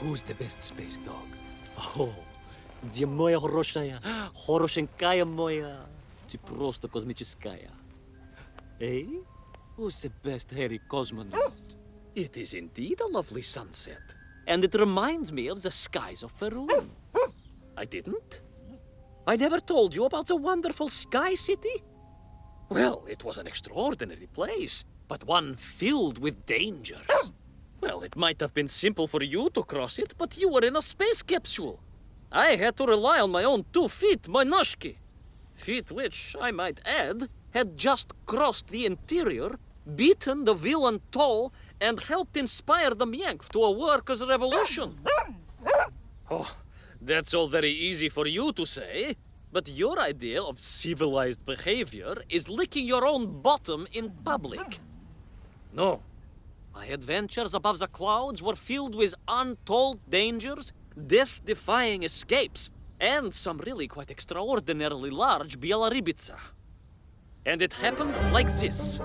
Who's the best space dog? Oh, где моя хорошая, хорошенькая моя, ты просто космическая. Eh? Who's the best hairy cosmonaut? It is indeed a lovely sunset, and it reminds me of the skies of Peru. I didn't? I never told you about the wonderful Sky City? Well, it was an extraordinary place, but one filled with dangers. Well, it might have been simple for you to cross it, but you were in a space capsule. I had to rely on my own 2 feet, my noshki. Feet which, I might add, had just crossed the interior, beaten the villain Toll, and helped inspire the Myank to a workers' revolution. Oh, that's all very easy for you to say, but your idea of civilized behavior is licking your own bottom in public. No. My adventures above the clouds were filled with untold dangers, death-defying escapes, and some really quite extraordinarily large Bielorybitsa. And it happened like this.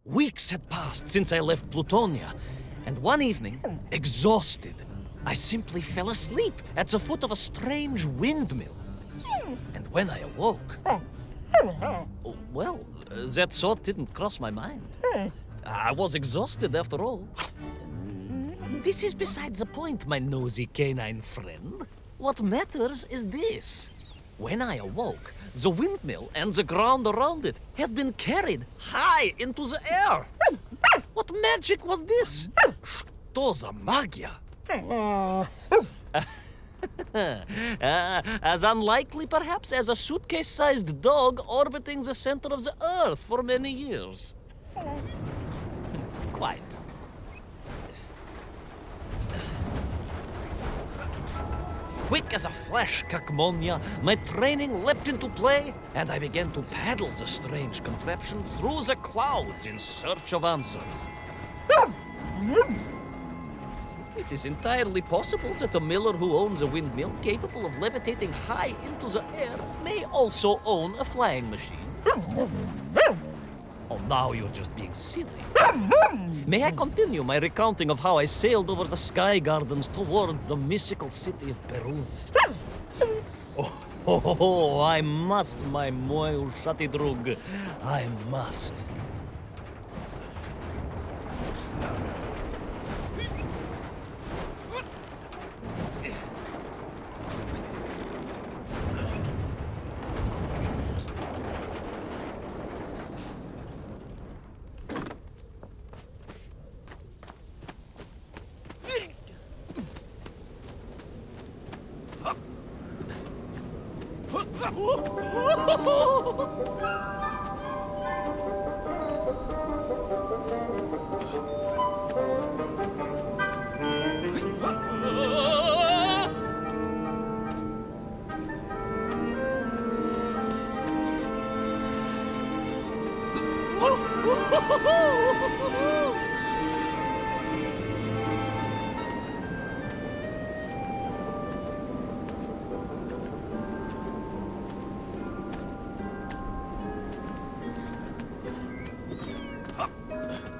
Weeks had passed since I left Plutonia, and one evening, exhausted, I simply fell asleep at the foot of a strange windmill. And when I awoke, well, that thought didn't cross my mind. I was exhausted after all. This is beside the point, my nosy canine friend. What matters is this. When I awoke, the windmill and the ground around it had been carried high into the air. What magic was this? Что за магия? As unlikely, perhaps, as a suitcase-sized dog orbiting the center of the Earth for many years. Quite. Quick as a flash, Kakmonia, my training leapt into play, and I began to paddle the strange contraption through the clouds in search of answers. It is entirely possible that a miller who owns a windmill capable of levitating high into the air may also own a flying machine. Oh, now you're just being silly. May I continue my recounting of how I sailed over the sky gardens towards the mystical city of Peru? Oh, I must, my moj ušati drug. I must.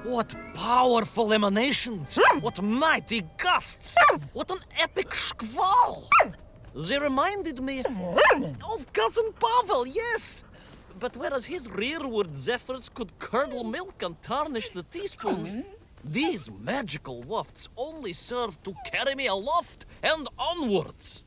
What powerful emanations! What mighty gusts! What an epic shkval! They reminded me of Cousin Pavel, yes! But whereas his rearward zephyrs could curdle milk and tarnish the teaspoons, these magical wafts only serve to carry me aloft and onwards.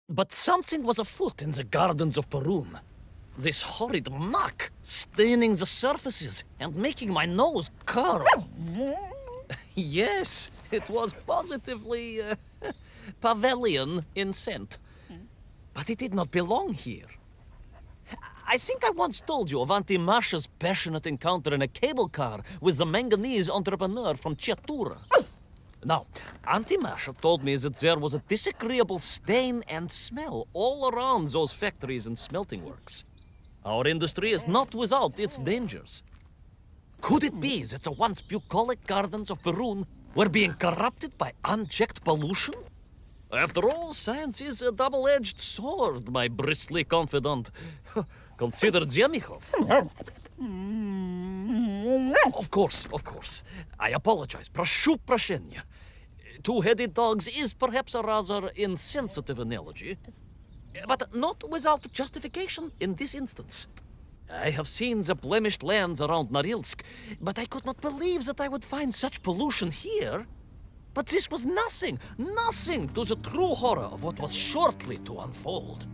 But something was afoot in the gardens of Perun. This horrid muck, staining the surfaces and making my nose curl. Yes, it was positively pavilion in scent. But it did not belong here. I think I once told you of Auntie Masha's passionate encounter in a cable car with the manganese entrepreneur from Chiatura. Now, Auntie Masha told me that there was a disagreeable stain and smell all around those factories and smelting works. Our industry is not without its dangers. Could it be that the once bucolic gardens of Perun were being corrupted by unchecked pollution? After all, science is a double-edged sword, my bristly confidant. Consider Demikhov. Of course. I apologize. Proшу прощения. Two-headed dogs is perhaps a rather insensitive analogy, but not without justification in this instance. I have seen the blemished lands around Norilsk, but I could not believe that I would find such pollution here. But this was nothing to the true horror of what was shortly to unfold.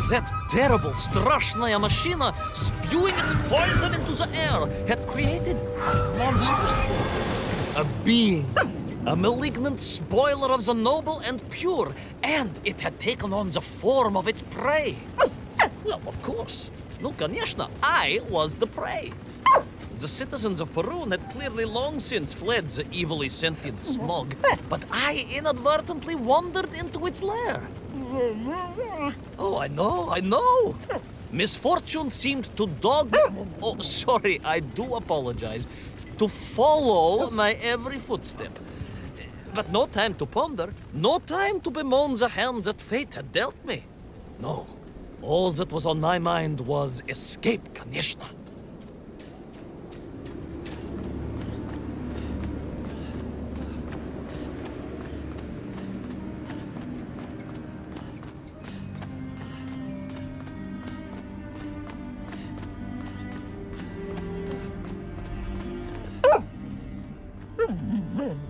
That terrible Strashnaya machina, spewing its poison into the air, had created a monstrous thing. A being. A malignant spoiler of the noble and pure. And it had taken on the form of its prey. Well, of course. No, конечно, I was the prey. The citizens of Perun had clearly long since fled the evilly sentient smog, but I inadvertently wandered into its lair. Oh, I know. Misfortune seemed to dog... Oh, sorry, I do apologize. To follow my every footstep. But no time to ponder, no time to bemoan the hand that fate had dealt me. No, all that was on my mind was escape, конечно.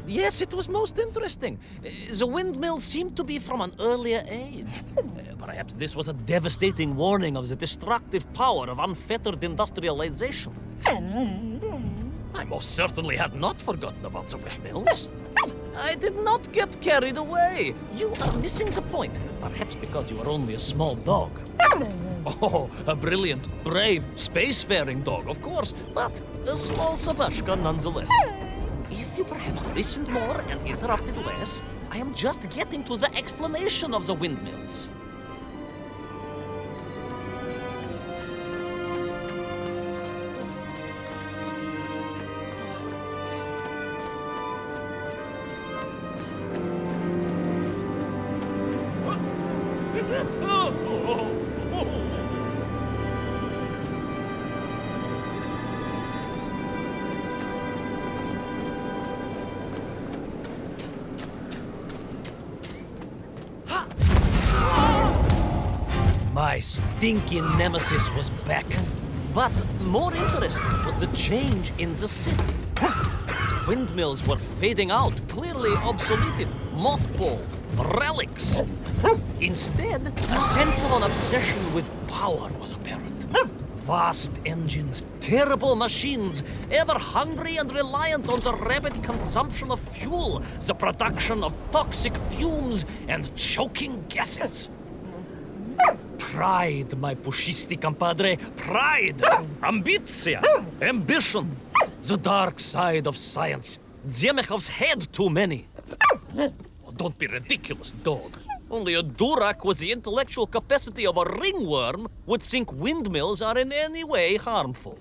Yes, it was most interesting. The windmill seemed to be from an earlier age. Perhaps this was a devastating warning of the destructive power of unfettered industrialization. I most certainly had not forgotten about the windmills. I did not get carried away. You are missing the point. Perhaps because you are only a small dog. Oh, a brilliant, brave, spacefaring dog, of course, but a small Sabashka nonetheless. If you perhaps listened more and interrupted less, I am just getting to the explanation of the windmills. My stinking nemesis was back. But more interesting was the change in the city. The windmills were fading out, clearly obsoleted, mothballed, relics. Instead, a sense of an obsession with power was apparent. Vast engines, terrible machines, ever hungry and reliant on the rapid consumption of fuel, the production of toxic fumes and choking gases. Pride, my pushisti compadre, pride, ambitia, ambition, the dark side of science. Zemechov's had too many. Oh, don't be ridiculous, dog. Only a Durak with the intellectual capacity of a ringworm would think windmills are in any way harmful.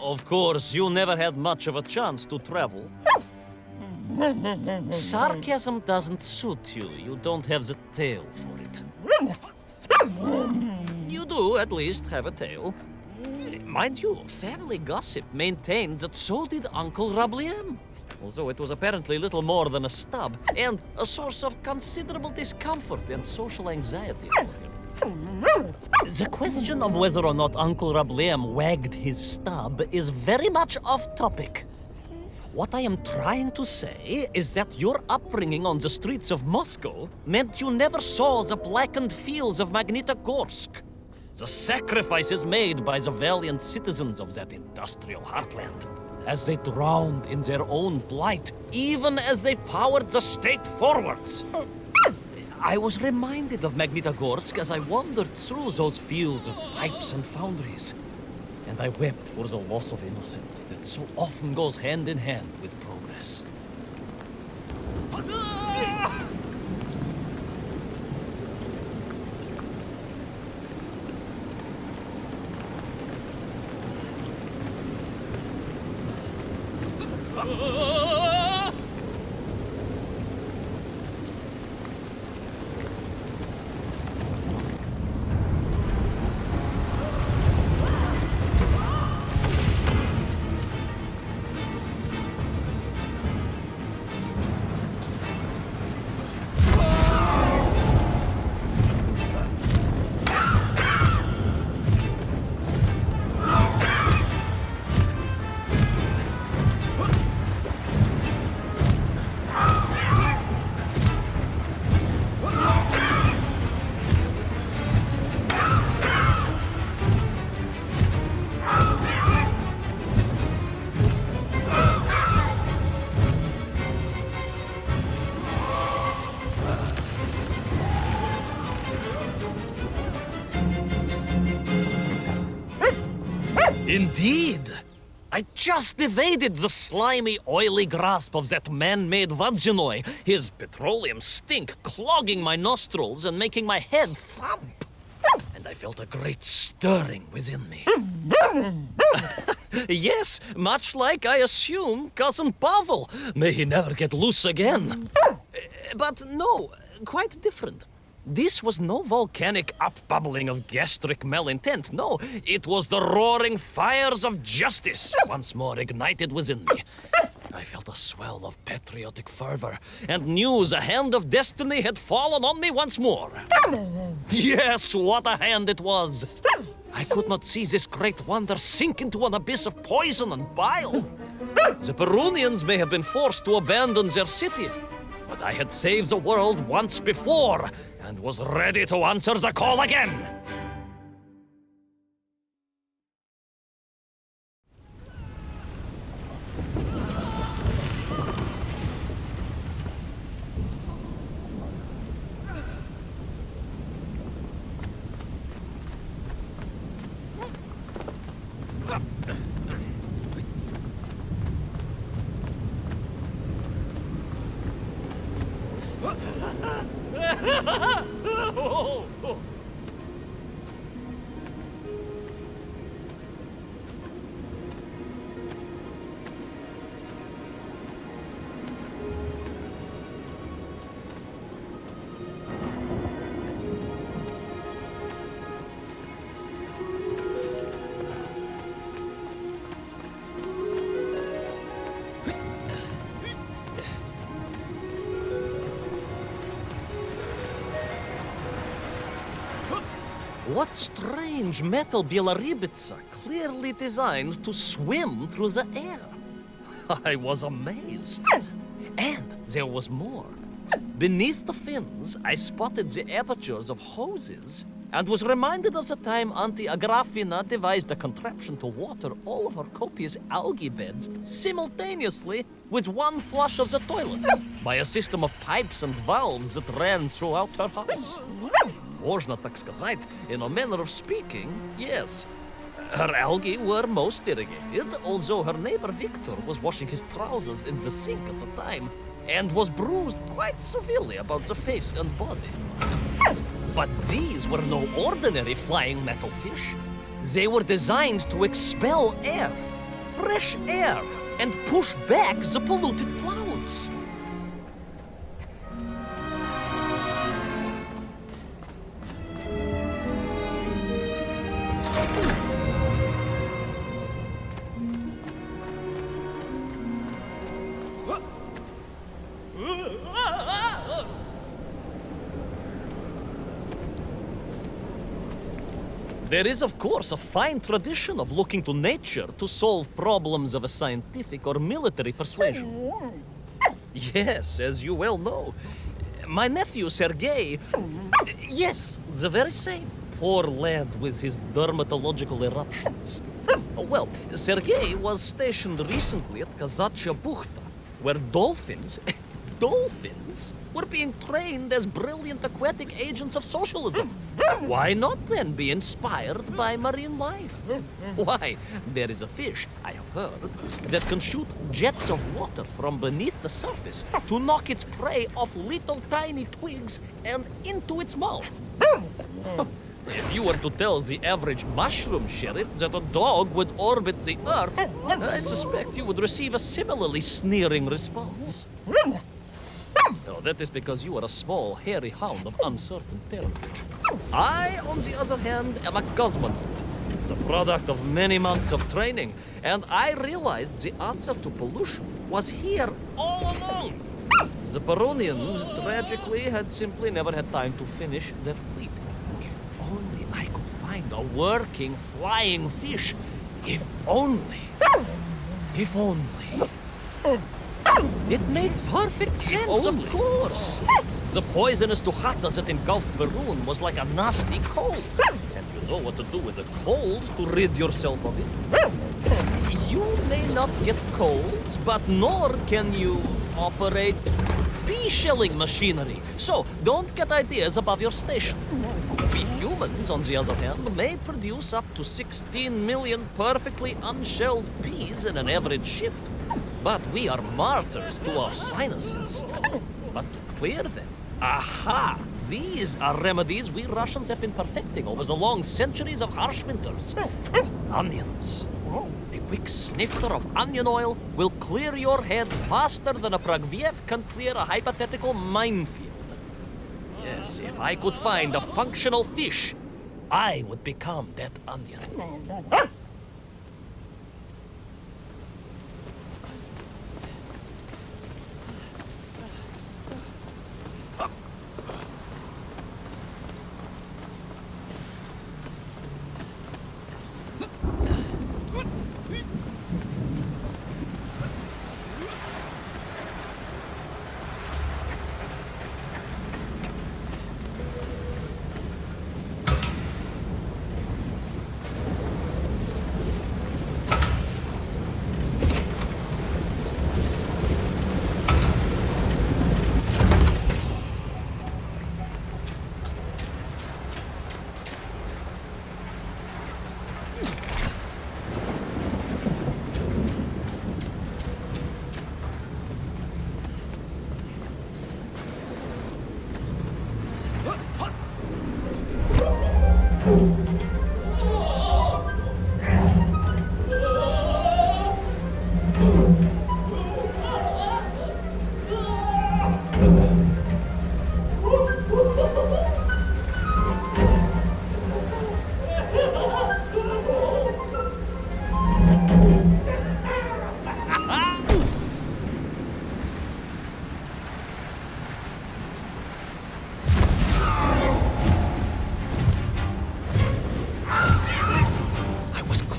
Of course, you never had much of a chance to travel. Sarcasm doesn't suit you. You don't have the tail for it. You do, at least, have a tail. Mind you, family gossip maintained that so did Uncle Rabliem. Although it was apparently little more than a stub, and a source of considerable discomfort and social anxiety for him. The question of whether or not Uncle Rabliem wagged his stub is very much off topic. What I am trying to say is that your upbringing on the streets of Moscow meant you never saw the blackened fields of Magnitogorsk. The sacrifices made by the valiant citizens of that industrial heartland, as they drowned in their own blight, even as they powered the state forwards. I was reminded of Magnitogorsk as I wandered through those fields of pipes and foundries. And I wept for the loss of innocence that so often goes hand in hand with progress. Indeed! I just evaded the slimy, oily grasp of that man-made Vadzinoi, his petroleum stink clogging my nostrils and making my head thump. And I felt a great stirring within me. Yes, much like, I assume, Cousin Pavel. May he never get loose again. But no, quite different. This was no volcanic upbubbling of gastric malintent. No, it was the roaring fires of justice once more ignited within me. I felt a swell of patriotic fervor and knew the hand of destiny had fallen on me once more. Yes, what a hand it was! I could not see this great wonder sink into an abyss of poison and bile. The Perunians may have been forced to abandon their city, but I had saved the world once before and was ready to answer the call again. What strange metal Bielaribitsa clearly designed to swim through the air. I was amazed. And there was more. Beneath the fins, I spotted the apertures of hoses and was reminded of the time Auntie Agrafina devised a contraption to water all of her copious algae beds simultaneously with one flush of the toilet by a system of pipes and valves that ran throughout her house. Można tak сказать, in a manner of speaking, yes. Her algae were most irrigated, although her neighbor Victor was washing his trousers in the sink at the time and was bruised quite severely about the face and body. But these were no ordinary flying metal fish. They were designed to expel air, fresh air, and push back the polluted clouds. There is, of course, a fine tradition of looking to nature to solve problems of a scientific or military persuasion. Yes, as you well know. My nephew, Sergei... Yes, the very same. Poor lad with his dermatological eruptions. Well, Sergei was stationed recently at Kazachya Buchta, where dolphins... dolphins were being trained as brilliant aquatic agents of socialism. Why not then be inspired by marine life? Why, there is a fish, I have heard, that can shoot jets of water from beneath the surface to knock its prey off little tiny twigs and into its mouth. If you were to tell the average mushroom sheriff that a dog would orbit the Earth, I suspect you would receive a similarly sneering response. No, that is because you are a small, hairy hound of uncertain parentage. I, on the other hand, am a cosmonaut, the product of many months of training, and I realized the answer to pollution was here all along. The Perunians, tragically, had simply never had time to finish their fleet. If only I could find a working, flying fish. If only. If only. It made perfect sense, of course. The poisonous Duhata that engulfed Perun was like a nasty cold. And you know what to do with a cold to rid yourself of it. You may not get colds, but nor can you operate pea-shelling machinery. So don't get ideas above your station. We humans, on the other hand, may produce up to 16 million perfectly unshelled peas in an average shift. But we are martyrs to our sinuses. But to clear them, aha! These are remedies we Russians have been perfecting over the long centuries of harsh winters. Onions. A quick snifter of onion oil will clear your head faster than a Pragviev can clear a hypothetical minefield. Yes, Yes, if I could find a functional fish, I would become that onion.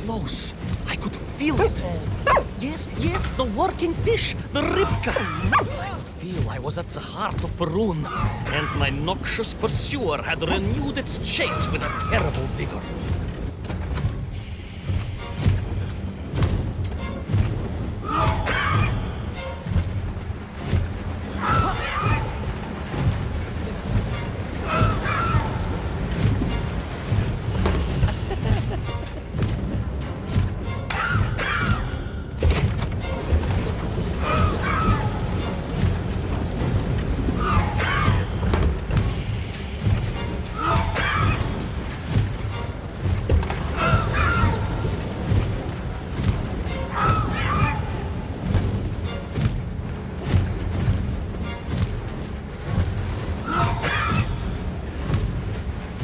Close. I could feel it. Yes, yes, the working fish, the ribka. I could feel I was at the heart of Perun, and my noxious pursuer had renewed its chase with a terrible vigor.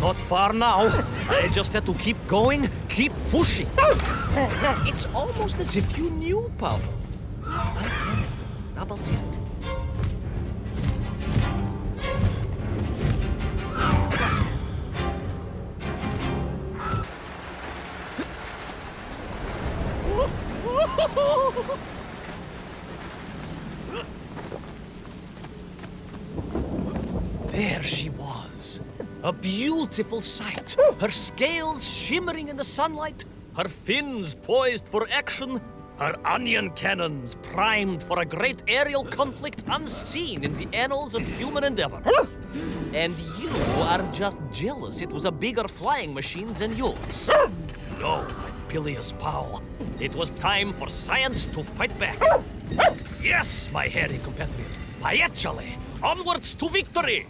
Not far now. I just had to keep going, keep pushing. It's almost as if you knew, Pavel. Okay, double jet. There she was. A beautiful sight. Her scales shimmering in the sunlight, her fins poised for action, her onion cannons primed for a great aerial conflict unseen in the annals of human endeavor. And you are just jealous it was a bigger flying machine than yours. No, my bilious pal. It was time for science to fight back. Yes, my hairy compatriot. Paechale! Onwards to victory!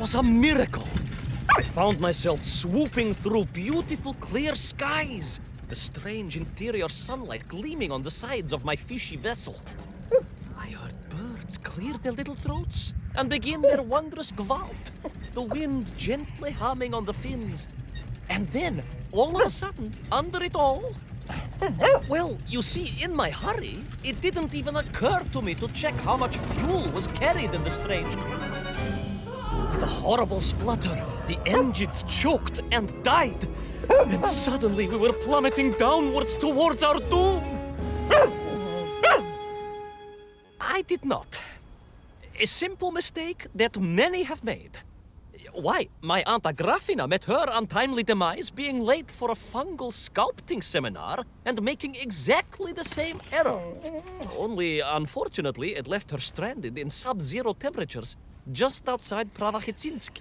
was a miracle. I found myself swooping through beautiful clear skies, the strange interior sunlight gleaming on the sides of my fishy vessel. I heard birds clear their little throats and begin their wondrous gvalt, the wind gently humming on the fins. And then, all of a sudden, under it all, well, you see, in my hurry, it didn't even occur to me to check how much fuel was carried in the strange craft. With a horrible splutter, the engines choked and died. And suddenly we were plummeting downwards towards our doom. I did not. A simple mistake that many have made. Why, my Aunt Agrafina met her untimely demise being late for a fungal sculpting seminar and making exactly the same error. Only, unfortunately, it left her stranded in sub-zero temperatures just outside Pravachitsinsk.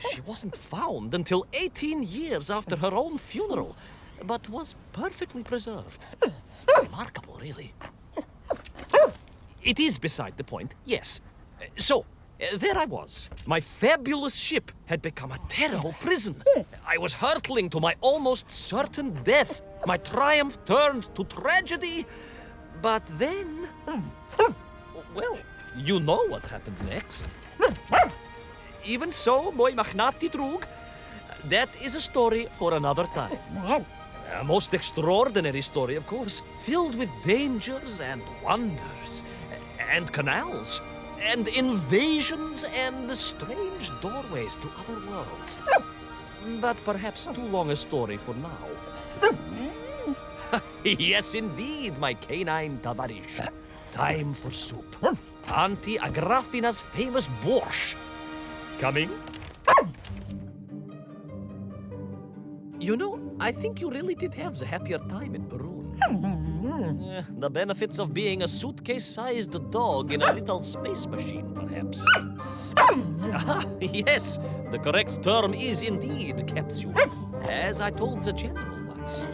She wasn't found until 18 years after her own funeral, but was perfectly preserved. Remarkable, really. It is beside the point, yes. So, there I was. My fabulous ship had become a terrible prison. I was hurtling to my almost certain death. My triumph turned to tragedy. But then... well, you know what happened next. Even so, moi magnati drug, that is a story for another time. A most extraordinary story, of course, filled with dangers and wonders, and canals, and invasions, and strange doorways to other worlds. But perhaps too long a story for now. Yes, indeed, my canine tavarish. Time for soup. Auntie Agrafina's famous borscht. Coming? You know, I think you really did have the happier time in Perun. The benefits of being a suitcase-sized dog in a little space machine, perhaps. Yes, the correct term is indeed capsule, as I told the general once.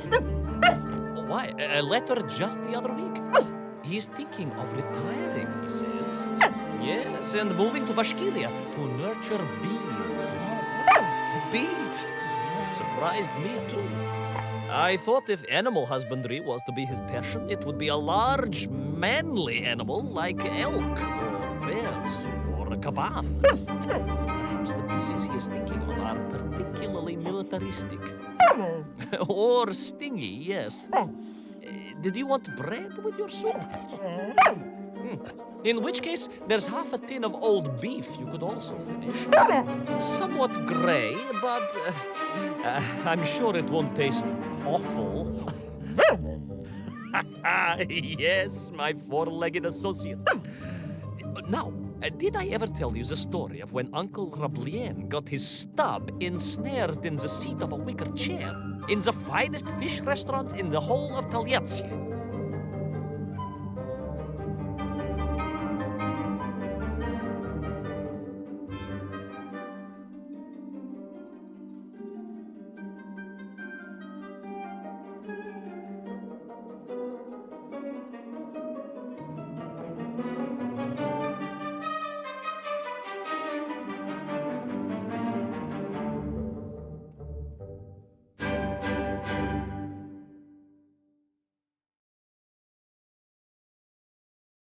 Why, a letter just the other week. He's thinking of retiring, he says. Yes, and moving to Bashkiria to nurture bees. Bees? It surprised me too. I thought if animal husbandry was to be his passion, it would be a large, manly animal like elk, or bears, or a caban. Perhaps the bees he is thinking of are particularly militaristic. Or stingy, yes. Did you want bread with your soup? In which case, there's half a tin of old beef you could also finish. Somewhat gray, but I'm sure it won't taste awful. Yes, my four-legged associate. Now, did I ever tell you the story of when Uncle Rablien got his stub ensnared in the seat of a wicker chair in the finest fish restaurant in the whole of Taliatsia?